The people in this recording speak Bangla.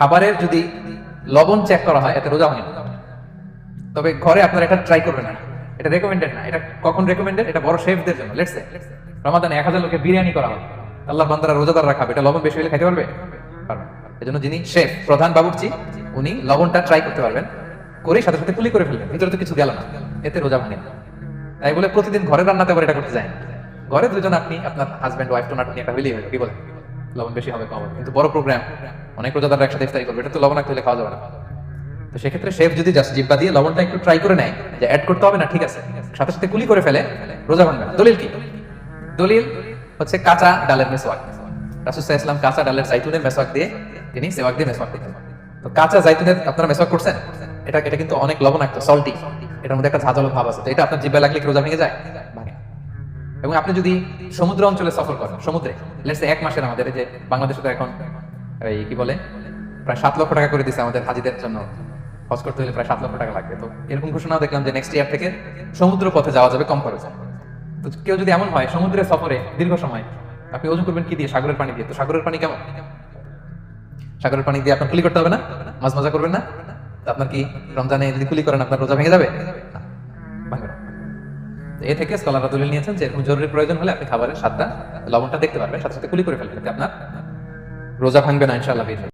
খাবারের যদি লবণ চেক করা হয় এতে রোজা ভাঙে না। তবে ঘরে আপনারা এটা ট্রাই করবেন না, এটা রেকমেন্ডেড না। এটা কখন রেকমেন্ডেড? এটা বড় শেফদের জন্য। লেটস সে রমাদানে 1000 লোকে বিরিয়ানি করা হয়, আল্লাহর বান্দারা রোজাদাররা খাবে, এটা লবণ বেশি হলে খেতে পারবে? পারবে না। এজন্য যিনি শেফ, প্রধান বাবুর্চি, উনি লবণটা ট্রাই করতে পারবেন, করে সাথে সাথে কুলি করে ফেলবেন, ভিতরে তো কিছু গেল না, এতে রোজা ভাঙে না। তাই বলে প্রতিদিন ঘরে রান্নাতে আবার এটা করতে যায় না। ঘরে দুজন, আপনি আপনার হাজবেন্ড ওয়াইফ টোনাটুনি একটা হইলেই হলো, কি বলে? লবণ বেশি হবে কম হবে, কিন্তু বড় প্রোগ্রাম, অনেক রোজাদাররা একসাথে ইফতারি করবে, এটা তো লবণ হলে খাওয়া যাবে না। তো সেক্ষেত্রে শেফ যদি জাস্ট জিব্বা দিয়ে লবণটা একটু ট্রাই করে নেয় যে অ্যাড করতে হবে না, ঠিক আছে, সাথে সাথে কুলি করে ফেলে, রোজা ভাঙবে না। দলিল কি? দলিল হচ্ছে কাঁচা ডালের মেসওয়াক। রাসূল সাল্লাল্লাহু আলাইহি ওয়াসাল্লাম কাঁচা ডালের জাইতুনের মেসওয়াক দিয়ে তিনি সেওয়াক দিয়ে মেসওয়াক করতেন। তো কাঁচা জাইতুনের আপনারা মেসওয়াক করছেন, এটা কিন্তু অনেক লবণাক্ত, সল্টি, এটার মধ্যে একটা ঝাঁঝালো ভাব আছে। তো এটা আপনার জিহ্বায় লাগলে কি রোজা ভেঙে যায়? ভাঙে। এবং আপনি যদি সমুদ্র অঞ্চলে সফর করেন, সমুদ্রে লেটস সে 1 মাসের, আমাদের এই যে বাংলাদেশে তো এখন এই কি বলে প্রায় 7 লক্ষ টাকা করে দিচ্ছে আমাদের হাজিদের জন্য, হজ করতে হলে প্রায় 7 লক্ষ টাকা লাগবে। তো এরকম ঘোষণা দেখলাম যে নেক্সট ইয়ার থেকে সমুদ্র পথে যাওয়া যাবে কম খরচে। তো কেউ যদি এমন হয় সমুদ্রের সফরে দীর্ঘ সময়, আপনি ওযু করবেন কি দিয়ে? সাগরের পানি দিয়ে। তো সাগরের পানি কেমন? সাগরের পানি দিয়ে আপনার কুলি করতে হবে না, মাছ মজা করবেন না? তো আপনার কি রমজানে যদি কুলি করেন আপনার রোজা ভেঙে যাবে? না, ভাঙবে না। তো এ থেকে স্কলাররা দলিল নিয়েছেন যে এরকম জরুরি প্রয়োজন হলে আপনি খাবারের স্বাদটা, লবণটা দেখতে পারবেন, সাথে সাথে কুলি করে ফেলবেন, এতে আপনার রোজা ভাঙবে না ইনশাআল্লাহ।